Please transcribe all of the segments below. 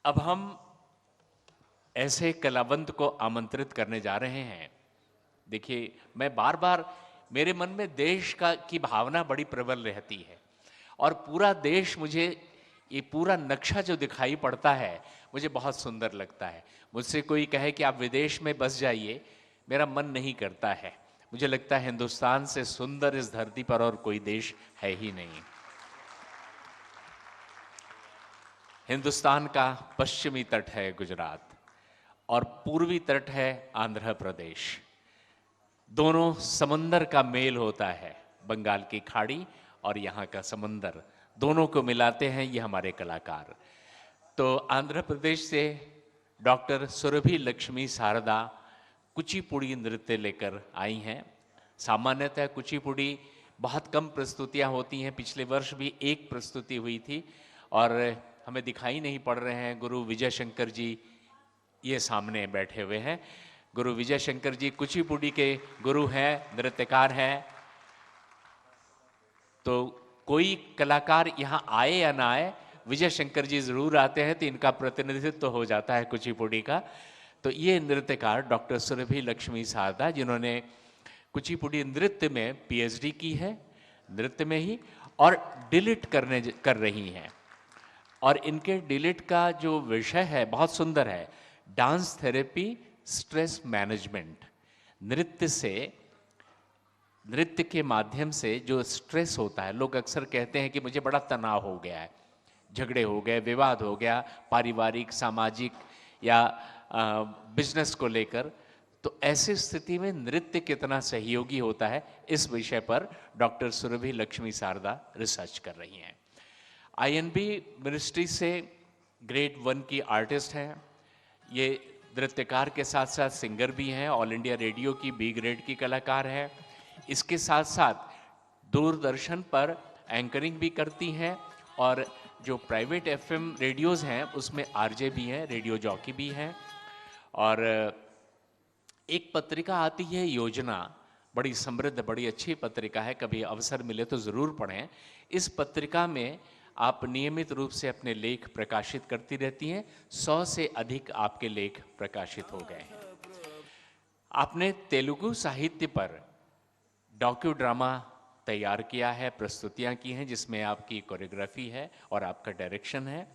अब हम ऐसे कलावंत को आमंत्रित करने जा रहे हैं। देखिए, मैं बार बार मेरे मन में देश का की भावना बड़ी प्रबल रहती है और पूरा देश मुझे, ये पूरा नक्शा जो दिखाई पड़ता है मुझे बहुत सुंदर लगता है। मुझसे कोई कहे कि आप विदेश में बस जाइए, मेरा मन नहीं करता है। मुझे लगता है हिंदुस्तान से सुंदर इस धरती पर और कोई देश है ही नहीं। हिंदुस्तान का पश्चिमी तट है गुजरात और पूर्वी तट है आंध्र प्रदेश। दोनों समंदर का मेल होता है, बंगाल की खाड़ी और यहाँ का समंदर, दोनों को मिलाते हैं ये हमारे कलाकार। तो आंध्र प्रदेश से डॉक्टर सुरभि लक्ष्मी शारदा कुचिपुड़ी नृत्य लेकर आई हैं। सामान्यतः कुचिपुड़ी बहुत कम प्रस्तुतियाँ होती हैं, पिछले वर्ष भी एक प्रस्तुति हुई थी और हमें दिखाई नहीं पड़ रहे हैं। गुरु विजय शंकर जी ये सामने बैठे हुए हैं। गुरु विजय शंकर जी कुचिपुड़ी के गुरु हैं, नृत्यकार हैं। तो कोई कलाकार यहाँ आए या ना आए, विजय शंकर जी जरूर आते हैं तो इनका प्रतिनिधित्व तो हो जाता है कुचिपुड़ी का। तो ये नृत्यकार डॉक्टर सुरभि लक्ष्मी शारदा, जिन्होंने कुचिपुड़ी नृत्य में पीएचडी की है, नृत्य में ही, और डिलीट कर रही हैं। और इनके डिलीट का जो विषय है बहुत सुंदर है, डांस थेरेपी स्ट्रेस मैनेजमेंट। नृत्य के माध्यम से जो स्ट्रेस होता है, लोग अक्सर कहते हैं कि मुझे बड़ा तनाव हो गया है, झगड़े हो गए, विवाद हो गया, पारिवारिक, सामाजिक या बिजनेस को लेकर, तो ऐसी स्थिति में नृत्य कितना सहयोगी होता है, इस विषय पर डॉक्टर सुरभि लक्ष्मी शारदा रिसर्च कर रही हैं। आईएनबी मिनिस्ट्री से ग्रेड 1 की आर्टिस्ट हैं। ये नृत्यकार के साथ साथ सिंगर भी हैं, ऑल इंडिया रेडियो की बी ग्रेड की कलाकार हैं। इसके साथ साथ दूरदर्शन पर एंकरिंग भी करती हैं और जो प्राइवेट एफएम रेडियोज़ हैं उसमें आरजे भी हैं, रेडियो जॉकी भी हैं। और एक पत्रिका आती है योजना, बड़ी समृद्ध, बड़ी अच्छी पत्रिका है, कभी अवसर मिले तो ज़रूर पढ़ें। इस पत्रिका में आप नियमित रूप से अपने लेख प्रकाशित करती रहती हैं। 100 से अधिक आपके लेख प्रकाशित हो गए हैं। आपने तेलुगु साहित्य पर डॉक्यू ड्रामा तैयार किया है, प्रस्तुतियां की हैं, जिसमें आपकी कोरियोग्राफी है और आपका डायरेक्शन है।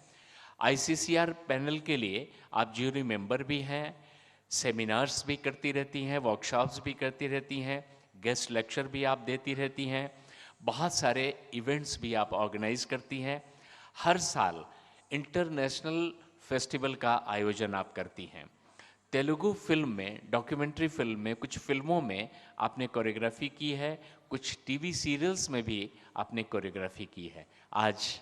आईसीसीआर पैनल के लिए आप ज्यूरी मेंबर भी हैं, सेमिनार्स भी करती रहती हैं, वर्कशॉप्स भी करती रहती हैं, गेस्ट लेक्चर भी आप देती रहती हैं, बहुत सारे इवेंट्स भी आप ऑर्गेनाइज करती हैं। हर साल इंटरनेशनल फेस्टिवल का आयोजन आप करती हैं। तेलुगु फिल्म में, डॉक्यूमेंट्री फिल्म में, कुछ फिल्मों में आपने कोरियोग्राफी की है, कुछ टीवी सीरियल्स में भी आपने कोरियोग्राफी की है। आज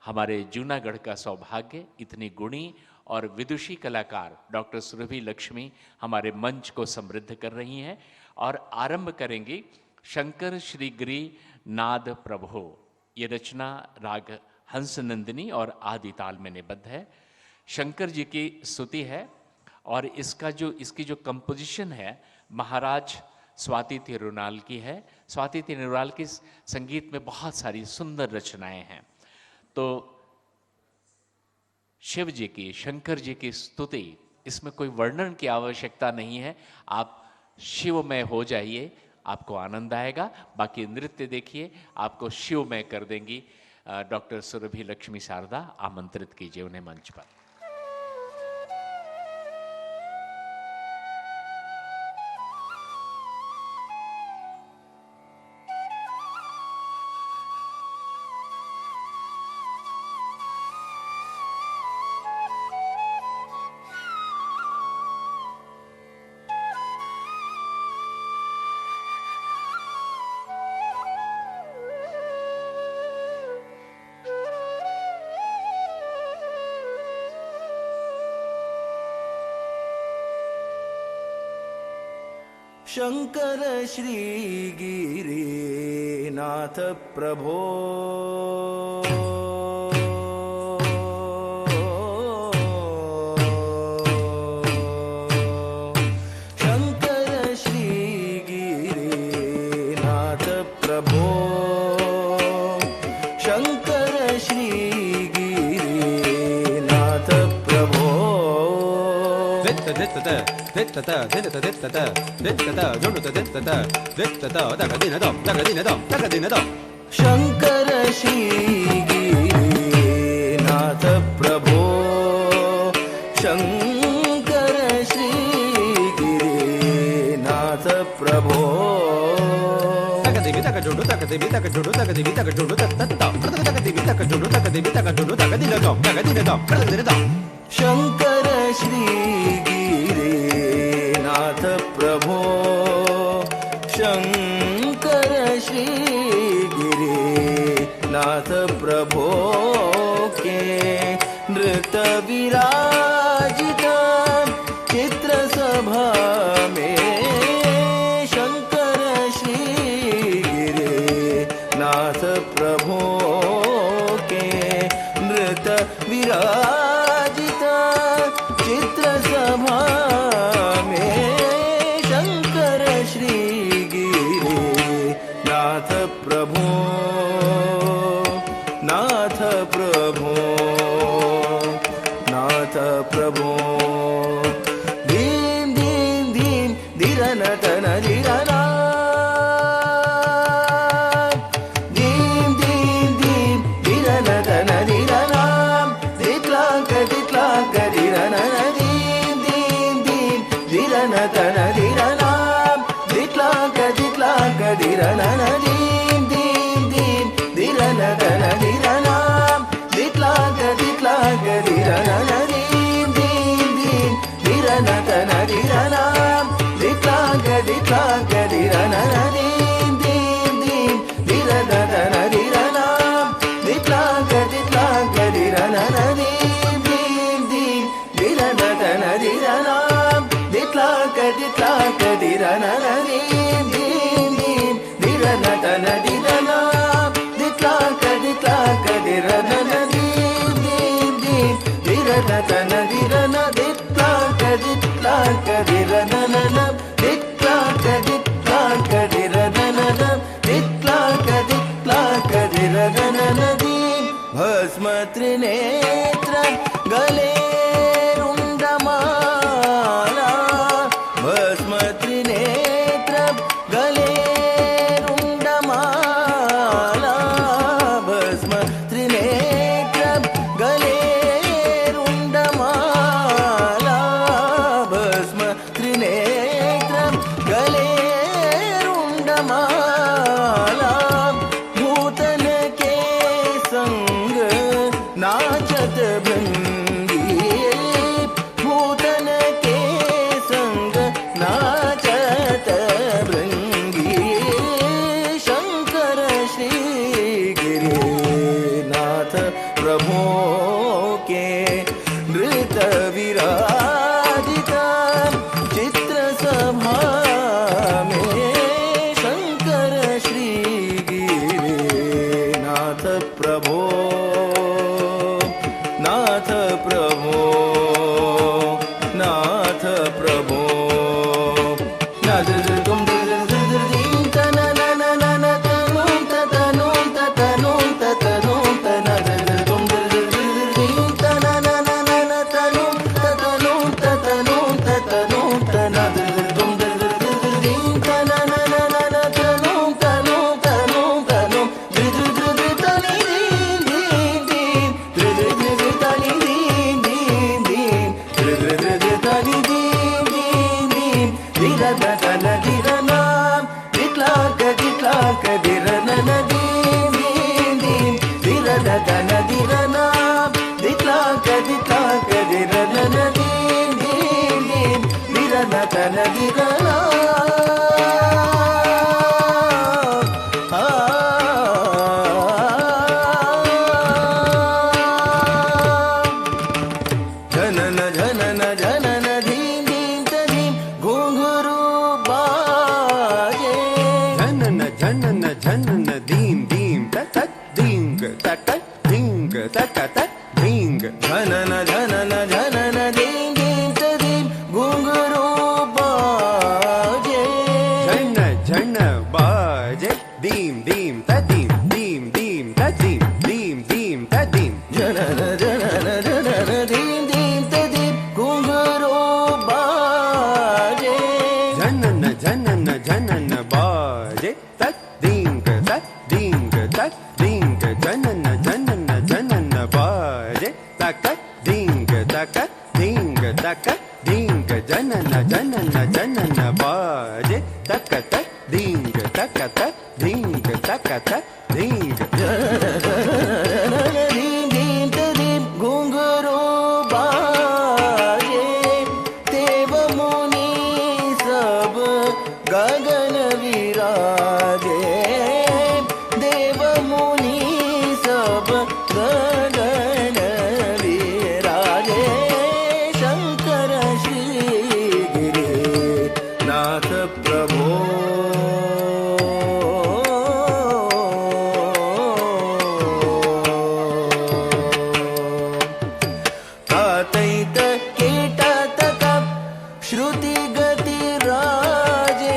हमारे जूनागढ़ का सौभाग्य, इतनी गुणी और विदुषी कलाकार डॉक्टर सुरभि लक्ष्मी हमारे मंच को समृद्ध कर रही हैं और आरंभ करेंगी शंकर श्री गिरी नाद प्रभो। ये रचना राग हंस नंदिनी और आदि ताल में निबद्ध है। शंकर जी की स्तुति है और इसकी जो कंपोजिशन है महाराज स्वाति तिरुनाल की है। स्वाति तिरुनाल की संगीत में बहुत सारी सुंदर रचनाएं हैं। तो शिव जी की, शंकर जी की स्तुति, इसमें कोई वर्णन की आवश्यकता नहीं है, आप शिवमय हो जाइए, आपको आनंद आएगा। बाकी नृत्य देखिए, आपको शिवमय कर देंगी। डॉक्टर सुरभि लक्ष्मी शारदा, आमंत्रित कीजिए उन्हें मंच पर। शंकर श्री गिरिनाथ प्रभो शंकर श्री गिरिनाथ प्रभो शंकर श्री गिरिनाथ प्रभो ದಿತ್ತತ ದಿನತ ದಿತ್ತತ ದಿತ್ತತ ಜುಂಡುತ ದಿತ್ತತ ದಿತ್ತತ ತಗದಿನದ ತಗದಿನದ ತಗದಿನದ शंकर श्री गिरिनाथ प्रभो शंकर श्री गिरिनाथ प्रभो ತಗದಿವಿ ತಗಜುಂಡು ತಗದಿವಿ ತಗಜುಂಡು ತಗದಿವಿ ತಗಜುಂಡು ತತ್ತತ್ತ ತಗದಿವಿ ತಗಜುಂಡು ತಗದಿವಿ ತಗಜುಂಡು ತಗದಿನದ ತಗದಿನದ ತಗದಿನದ शंकर श्री गिरिनाथ प्रभो शंकर श्री गिरिनाथ प्रभो के नृत्य विराजित चित्र सभा में शंकर श्री गिरिनाथ प्रभो के नृत्य विराजित चित्र सभा में शंकर श्री गिरिनाथ प्रभो नाथ प्रभो नाथ प्रभो धीम धीम धीम धीरन तन धीरना धीम धीम धीम धीरन तन धीरना दिक्लांक दिक्लांक धीरन धीम धीम धीम धीरन तन धीरना दिक्लांक दिक्लांक धीरन धीम धीम धीम धीरन तन धीरना दिक्लांक दिक्लांक धीरन धीम धीम धीम धीरन तन धीरना दिक्लांक दिक्लांक धीरन धीम धीम धीम धीरन तन धीरना दिक्लांक दिक्लांक धीरन धीम धीम धीम धीरन तन धीरना दिक्लांक दिक्लांक धीरन धीम धीम धीम धीरन तन धीरना दिक्लांक दिक्लांक धीरन धीम धीम धीम धीरन तन धीरना दिक्लांक दिक्लांक धीरन दिक्लांक दिक्लांक धीरन दिक्लांक दिक्लांक धीरन धीम भस्म त्रिनेत्र गले रुंडमाला भस्म त्रिनेत्र गले रुंडमाला भस्म त्रिनेत्र गले रुंडमाला भस्म त्रिनेत्र गले रुंडमाला भूतन के संग नाचत भृंगी भूतन के संग नाचत भृंगी शंकर श्री गिरिनाथ प्रभो के नृत्य विराजित चित्र सभा में शंकर श्री गिरिनाथ प्रभो नाथ प्रभो नाथ प्रभो नाथ तुम जनन जनन जनन धीम धीम तधीम घुंघरू बाजे झनन झनन झनन जनन बाजे तक दींग तक दींग तक दींग जनन जनन जनन बाजे तक दींग तक दींग तक दींग जनन जनन जनन बाजे तक दींग तक दींग तक दींग घुंघरू बाजे देव मुनि सब गगन विराजे देव मुनि सब गगन विराजे शंकर श्री गिरि नाथ प्रभो तातैत कीटतक श्रुति गति राजे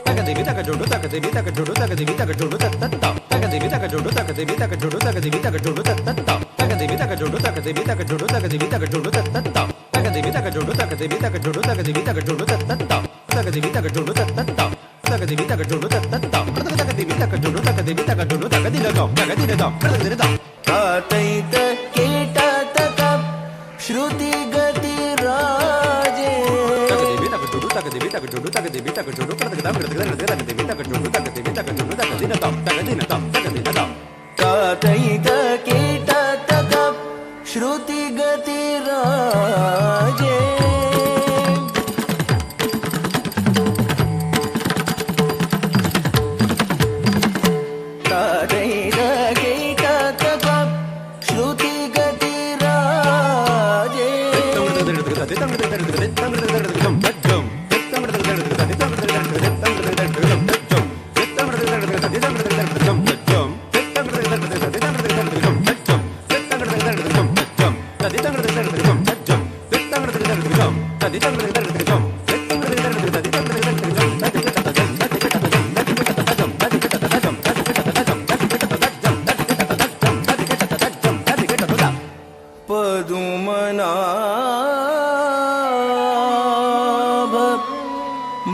तक देवी तक जोड़ो तक देवी तक जोड़ो तक देवी तक जोड़ो तक तत्ता तक देवी तक जोड़ो तक देवी तक जोड़ो तक देवी तक जोड़ो तक तत्ता तक देवी तक जोड़ो तक देवी तक जोड़ो तक देवी तक जोड़ो तक तत्ता तक देवी तक जोड़ो तक देवी तक जोड़ो तक देवी तक जोड़ो तक तत्ता तक देवी तक जोड़ो तक तत्ता तक देवी तक जोड़ो तक तत्ता तक देवी तक जोड़ो तक देवी तक जोड़ो तक दिलगम तक दिलगम तक दिलगम तातैत कीटतक श्रुति गति राजे तक देवी तक जोड़ो तक देवी तक जोड़ो तक देवी तक जोड़ो तक देवी तक जोड़ो तक देवी तक जोड़ो तक दिलगम तक दिलगम तक दिलगम तातैत कीटतक श्रुति गति राजे तातैत कीटतक श्रुति गति राजे पदुमनाभ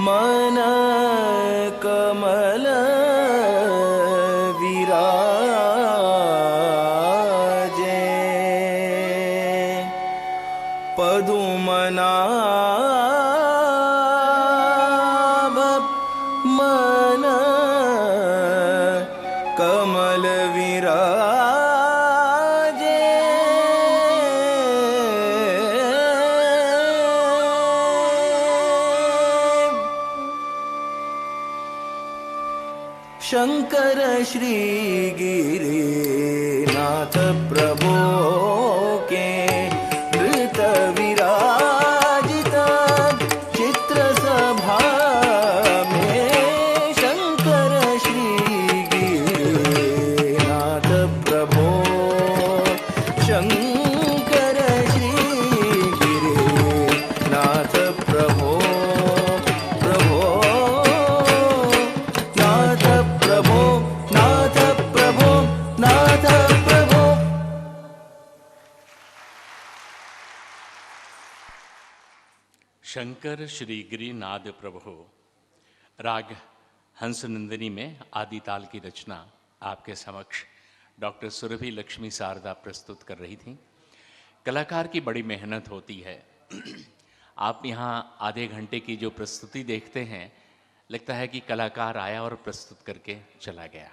मन कमल विराजे पदुमनाभ मन कमल विराजे शंकर श्री गिरिनाथ प्रभो के नृत विराजित चित्र सभा में शंकर श्री गिरिनाथ प्रभो शंकर श्री गिरिनाथ प्रभो प्रभो नाथ प्रभो नाथ प्रभो नाथ प्रभो। शंकर श्री गिरिनाथ प्रभु राग हंसनंदिनी में आदि ताल की रचना आपके समक्ष डॉक्टर सुरभि लक्ष्मी शारदा प्रस्तुत कर रही थी। कलाकार की बड़ी मेहनत होती है। आप यहाँ आधे घंटे की जो प्रस्तुति देखते हैं, लगता है कि कलाकार आया और प्रस्तुत करके चला गया,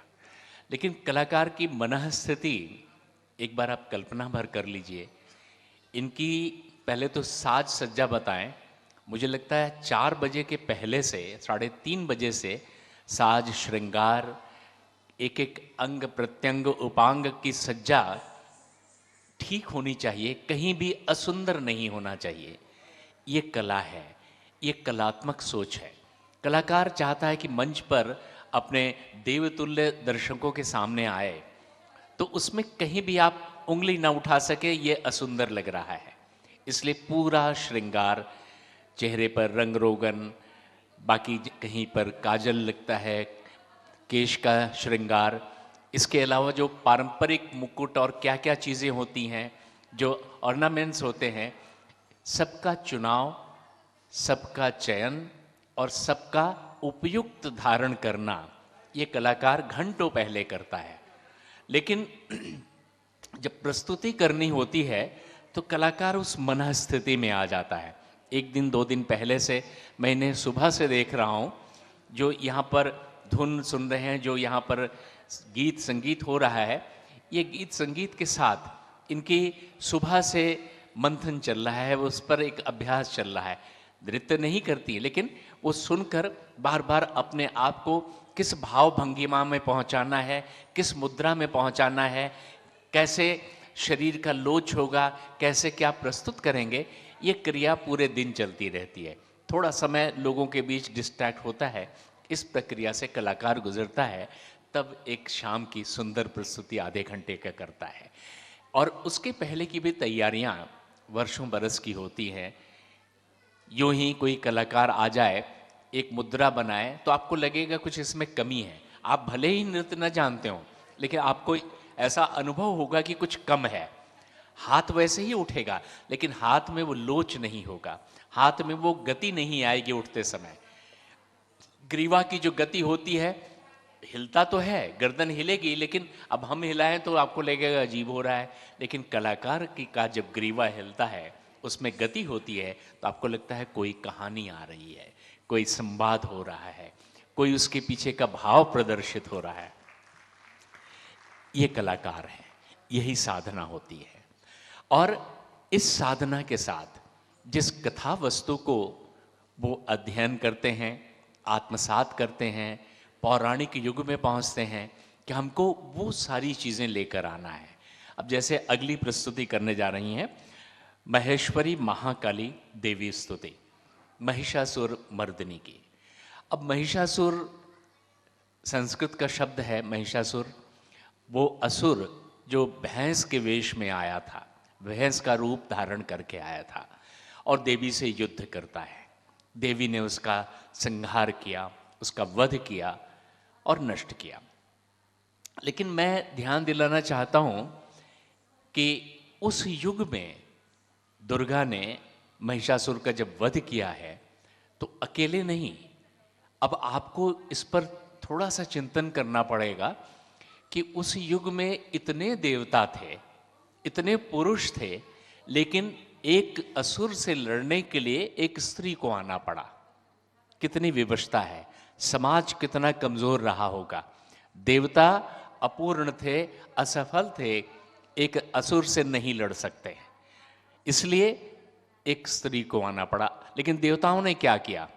लेकिन कलाकार की मनःस्थिति एक बार आप कल्पना भर कर लीजिए। इनकी पहले तो साज सज्जा बताएं। मुझे लगता है 4 बजे के पहले से 3:30 बजे से साज श्रृंगार, एक एक अंग प्रत्यंग उपांग की सज्जा ठीक होनी चाहिए, कहीं भी असुंदर नहीं होना चाहिए। ये कला है, ये कलात्मक सोच है। कलाकार चाहता है कि मंच पर अपने देवतुल्य दर्शकों के सामने आए तो उसमें कहीं भी आप उंगली ना उठा सके, ये असुंदर लग रहा है। इसलिए पूरा श्रृंगार, चेहरे पर रंग रोगन, बाकी कहीं पर काजल लगता है, केश का श्रृंगार, इसके अलावा जो पारंपरिक मुकुट और क्या क्या चीज़ें होती हैं, जो ऑर्नामेंट्स होते हैं, सबका चुनाव, सबका चयन और सबका उपयुक्त धारण करना ये कलाकार घंटों पहले करता है। लेकिन जब प्रस्तुति करनी होती है तो कलाकार उस मन स्थिति में आ जाता है। एक दिन 2 दिन पहले से मैं इन्हें सुबह से देख रहा हूँ, जो यहाँ पर धुन सुन रहे हैं, जो यहाँ पर गीत संगीत हो रहा है, ये गीत संगीत के साथ इनकी सुबह से मंथन चल रहा है, वो उस पर एक अभ्यास चल रहा है। नृत्य नहीं करती लेकिन वो सुनकर बार बार अपने आप को किस भाव भंगिमा में पहुंचाना है, किस मुद्रा में पहुंचाना है, कैसे शरीर का लोच होगा, कैसे क्या प्रस्तुत करेंगे, ये क्रिया पूरे दिन चलती रहती है। थोड़ा समय लोगों के बीच डिस्ट्रैक्ट होता है, इस प्रक्रिया से कलाकार गुजरता है, तब एक शाम की सुंदर प्रस्तुति आधे घंटे का करता है। और उसके पहले की भी तैयारियां वर्षों बरस की होती हैं। यूं ही कोई कलाकार आ जाए, एक मुद्रा बनाए, तो आपको लगेगा कुछ इसमें कमी है। आप भले ही नृत्य न जानते हो, लेकिन आपको ऐसा अनुभव होगा कि कुछ कम है। हाथ वैसे ही उठेगा, लेकिन हाथ में वो लोच नहीं होगा, हाथ में वो गति नहीं आएगी उठते समय। ग्रीवा की जो गति होती है, हिलता तो है, गर्दन हिलेगी, लेकिन अब हम हिलाएं तो आपको लगेगा अजीब हो रहा है। लेकिन कलाकार की का जब ग्रीवा हिलता है, उसमें गति होती है, तो आपको लगता है कोई कहानी आ रही है, कोई संवाद हो रहा है, कोई उसके पीछे का भाव प्रदर्शित हो रहा है। ये कलाकार है, यही साधना होती है। और इस साधना के साथ जिस कथा वस्तु को वो अध्ययन करते हैं, आत्मसात करते हैं, पौराणिक युग में पहुंचते हैं कि हमको वो सारी चीज़ें लेकर आना है। अब जैसे अगली प्रस्तुति करने जा रही हैं, महेश्वरी महाकाली देवी स्तुति, महिषासुर मर्दिनी की। अब महिषासुर संस्कृत का शब्द है महिषासुर, वो असुर जो भैंस के वेश में आया था, भैंस का रूप धारण करके आया था और देवी से युद्ध करता है। देवी ने उसका संहार किया, उसका वध किया और नष्ट किया। लेकिन मैं ध्यान दिलाना चाहता हूं कि उस युग में दुर्गा ने महिषासुर का जब वध किया है तो अकेले नहीं, अब आपको इस पर थोड़ा सा चिंतन करना पड़ेगा कि उस युग में इतने देवता थे, इतने पुरुष थे, लेकिन एक असुर से लड़ने के लिए एक स्त्री को आना पड़ा। कितनी विवशता है, समाज कितना कमजोर रहा होगा। देवता अपूर्ण थे, असफल थे, एक असुर से नहीं लड़ सकते, इसलिए एक स्त्री को आना पड़ा। लेकिन देवताओं ने क्या किया?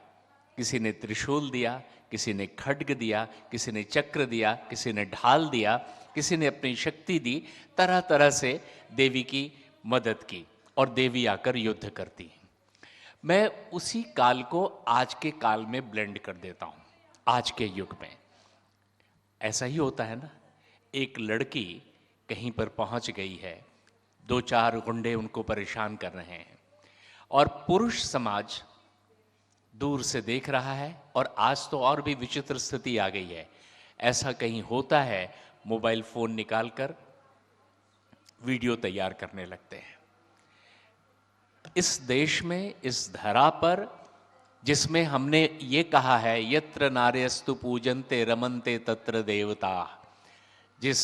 किसी ने त्रिशूल दिया, किसी ने खड्ग दिया, किसी ने चक्र दिया, किसी ने ढाल दिया, किसी ने अपनी शक्ति दी, तरह तरह से देवी की मदद की और देवी आकर युद्ध करती है। मैं उसी काल को आज के काल में ब्लेंड कर देता हूं। आज के युग में ऐसा ही होता है ना, एक लड़की कहीं पर पहुंच गई है, 2-4 गुंडे उनको परेशान कर रहे हैं और पुरुष समाज दूर से देख रहा है। और आज तो और भी विचित्र स्थिति आ गई है, ऐसा कहीं होता है मोबाइल फोन निकालकर वीडियो तैयार करने लगते हैं। इस देश में, इस धरा पर, जिसमें हमने ये कहा है यत्र नार्यस्तु पूजन्ते रमन्ते तत्र देवता, जिस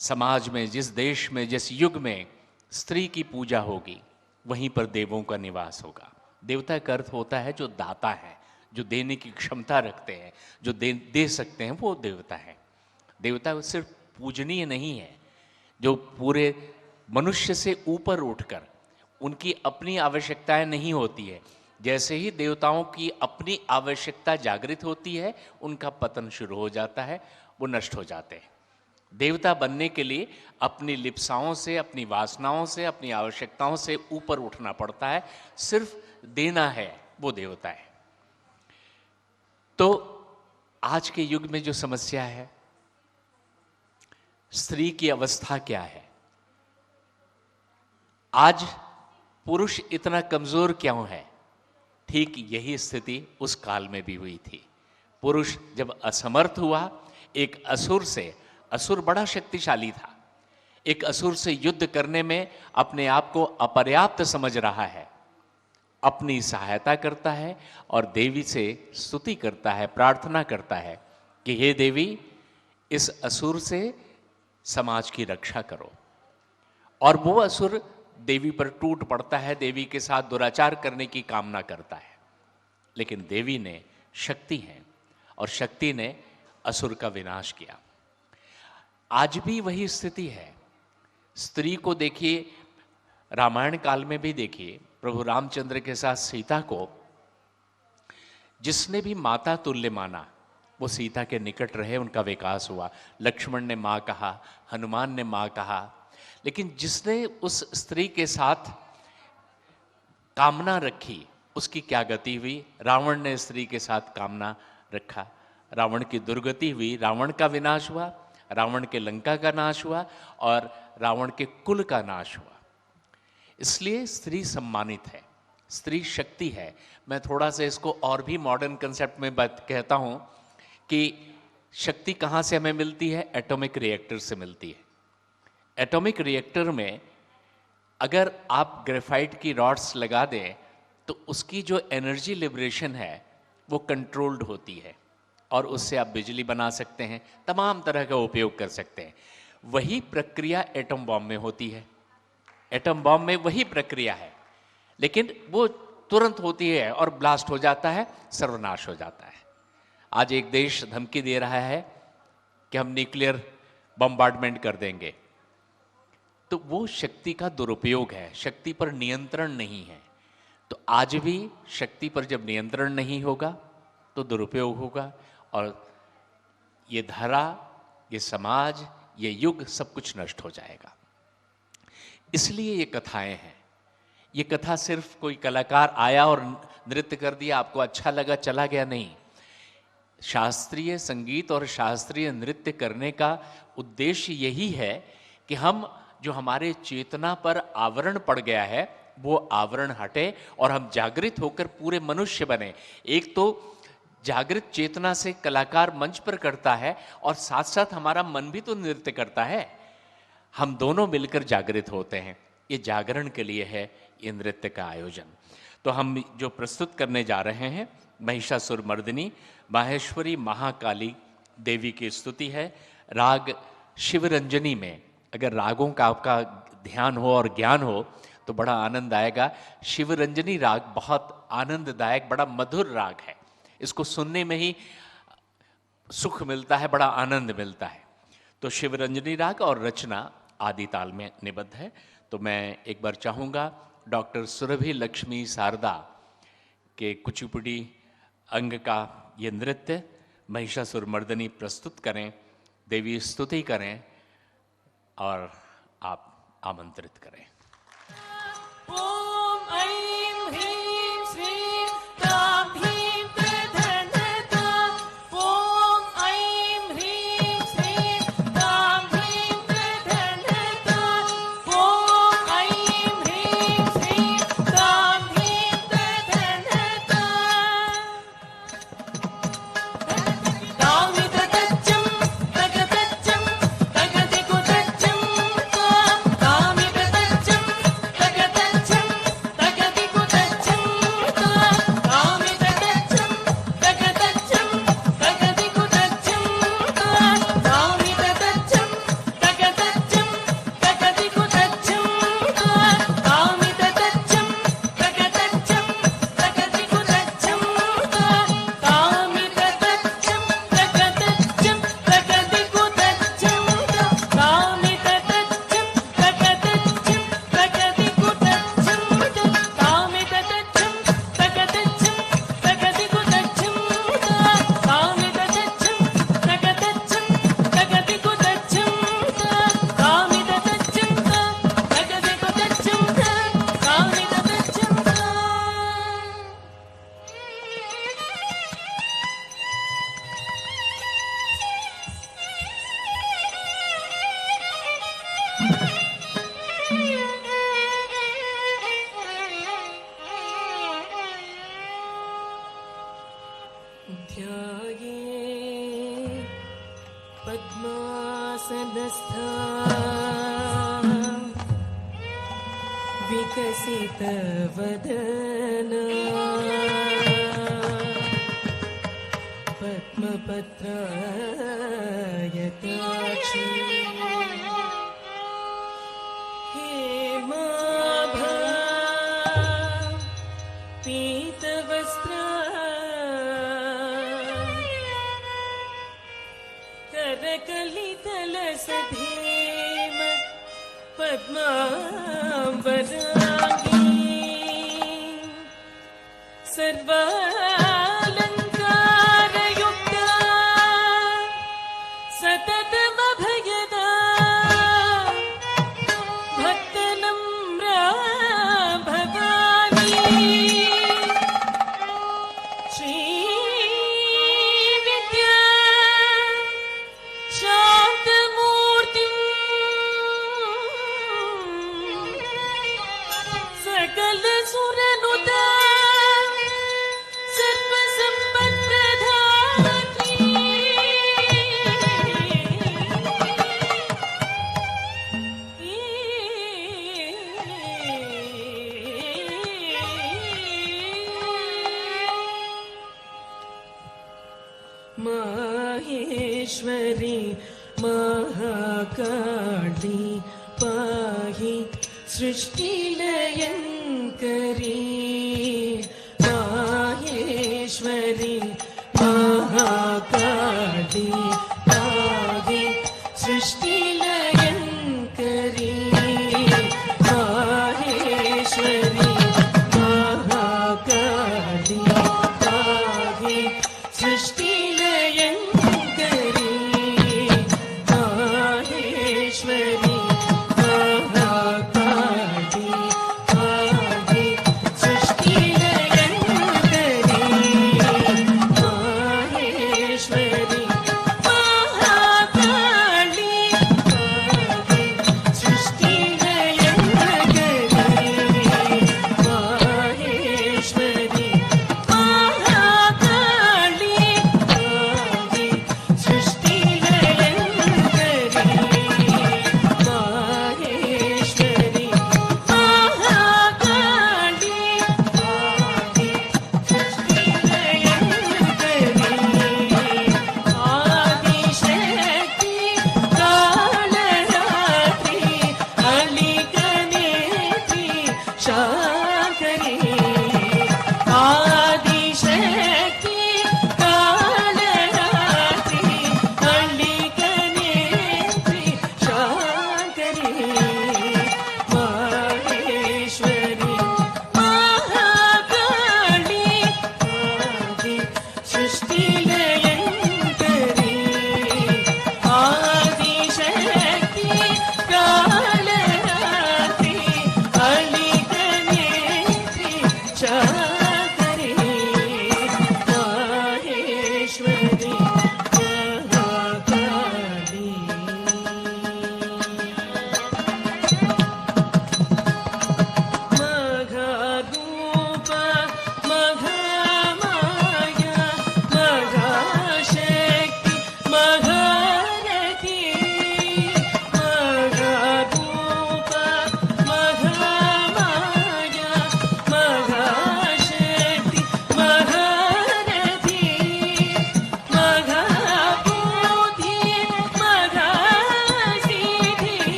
समाज में, जिस देश में, जिस युग में स्त्री की पूजा होगी, वहीं पर देवों का निवास होगा। देवता का अर्थ होता है जो दाता है, जो देने की क्षमता रखते हैं, जो दे सकते हैं, वो देवता है। देवता सिर्फ पूजनीय नहीं है, जो पूरे मनुष्य से ऊपर उठकर, उनकी अपनी आवश्यकताएं नहीं होती है। जैसे ही देवताओं की अपनी आवश्यकता जागृत होती है, उनका पतन शुरू हो जाता है, वो नष्ट हो जाते हैं। देवता बनने के लिए अपनी लिप्साओं से, अपनी वासनाओं से, अपनी आवश्यकताओं से ऊपर उठना पड़ता है। सिर्फ देना है, वो देवता है। तो आज के युग में जो समस्या है, स्त्री की अवस्था क्या है? आज पुरुष इतना कमजोर क्यों है? ठीक यही स्थिति उस काल में भी हुई थी। पुरुष जब असमर्थ हुआ, एक असुर से, असुर बड़ा शक्तिशाली था, एक असुर से युद्ध करने में अपने आप को अपर्याप्त समझ रहा है, अपनी सहायता करता है और देवी से स्तुति करता है, प्रार्थना करता है कि हे देवी, इस असुर से समाज की रक्षा करो। और वो असुर देवी पर टूट पड़ता है, देवी के साथ दुराचार करने की कामना करता है। लेकिन देवी ने शक्ति है और शक्ति ने असुर का विनाश किया। आज भी वही स्थिति है। स्त्री को देखिए, रामायण काल में भी देखिए, प्रभु रामचंद्र के साथ सीता को जिसने भी माता तुल्य माना वो सीता के निकट रहे, उनका विकास हुआ। लक्ष्मण ने मां कहा, हनुमान ने मां कहा, लेकिन जिसने उस स्त्री के साथ कामना रखी उसकी क्या गति हुई? रावण ने स्त्री के साथ कामना रखा, रावण की दुर्गति हुई, रावण का विनाश हुआ, रावण के लंका का नाश हुआ और रावण के कुल का नाश हुआ। इसलिए स्त्री सम्मानित है, स्त्री शक्ति है। मैं थोड़ा सा इसको और भी मॉडर्न कंसेप्ट में बात कहता हूं कि शक्ति कहां से हमें मिलती है? एटॉमिक रिएक्टर से मिलती है। एटॉमिक रिएक्टर में अगर आप ग्रेफाइट की रॉड्स लगा दें तो उसकी जो एनर्जी लिबरेशन है वो कंट्रोल्ड होती है और उससे आप बिजली बना सकते हैं, तमाम तरह का उपयोग कर सकते हैं। वही प्रक्रिया एटम बॉम्ब में होती है। एटम बॉम्ब में वही प्रक्रिया है, लेकिन वो तुरंत होती है और ब्लास्ट हो जाता है, सर्वनाश हो जाता है। आज एक देश धमकी दे रहा है कि हम न्यूक्लियर बम्बार्डमेंट कर देंगे, तो वो शक्ति का दुरुपयोग है, शक्ति पर नियंत्रण नहीं है। तो आज भी शक्ति पर जब नियंत्रण नहीं होगा तो दुरुपयोग होगा और ये धरा, ये समाज, ये युग सब कुछ नष्ट हो जाएगा। इसलिए ये कथाएं हैं। ये कथा सिर्फ कोई कलाकार आया और नृत्य कर दिया, आपको अच्छा लगा, चला गया, नहीं। शास्त्रीय संगीत और शास्त्रीय नृत्य करने का उद्देश्य यही है कि हम जो हमारे चेतना पर आवरण पड़ गया है वो आवरण हटे और हम जागृत होकर पूरे मनुष्य बने। एक तो जागृत चेतना से कलाकार मंच पर करता है और साथ साथ हमारा मन भी तो नृत्य करता है। हम दोनों मिलकर जागृत होते हैं। ये जागरण के लिए है ये नृत्य का आयोजन। तो हम जो प्रस्तुत करने जा रहे हैं, महिषासुर मर्दिनी, माहेश्वरी महाकाली देवी की स्तुति है। राग शिवरंजनी में अगर रागों का आपका ध्यान हो और ज्ञान हो तो बड़ा आनंद आएगा। शिवरंजनी राग बहुत आनंददायक, बड़ा मधुर राग है। इसको सुनने में ही सुख मिलता है, बड़ा आनंद मिलता है। तो शिवरंजनी राग और रचना आदि ताल में निबद्ध है। तो मैं एक बार चाहूँगा डॉक्टर सुरभि लक्ष्मी शारदा के कुचिपुड़ी अंग का ये नृत्य महिषासुर मर्दिनी प्रस्तुत करें, देवी स्तुति करें और आप आमंत्रित करें। ॐ ऐं ह्रीं श्रीं क्रां ह्रीं प्रधनता। ॐ ऐं ह्रीं श्रीं क्रां ह्रीं प्रधनता। ॐ ऐं ह्रीं श्रीं क्रां ह्रीं प्रधनता। कामिततच्चं तगतच्चं तगदिगुतच्चं कामिततच्चं तगतच्चं तगदिगुतच्चं कामिततच्चं तगतच्चं तगदिगुतच्चं कामिततच्चं तगतच्चं तगदिगुतच्चं कामिततच्चं तगतच्चं तगदिगुतच्चं कामिततच्चं तगतच्चं तगदिगुतच्चं कामिततच्चं तगतच्चं तगदिगुतच्चं कामिततच्चं तगतच्चं तगदिगुतच्चं कामिततच्चं तगतच्चं तगदिगुतच्चं कामिततच्चं तगदिगुतच्चं ध्याये पद्मासनस्था विकसितवदना पद्मपत्रायताक्षी हेमाभा पीतवस्त्रा करकलितलसधीम पद्माम्बराङ्गी सर्वालङ्कारयुक्ता सततमभयदा भक्तनम्रा भवानी श्रीविद्या शान्तमूर्तिम् सकलसुरनुता सर्वसम्पत्प्रदात्री माहेश्वरी महाकाली पाहि सृष्टिलयङ्करी माहेश्वरी महाकाली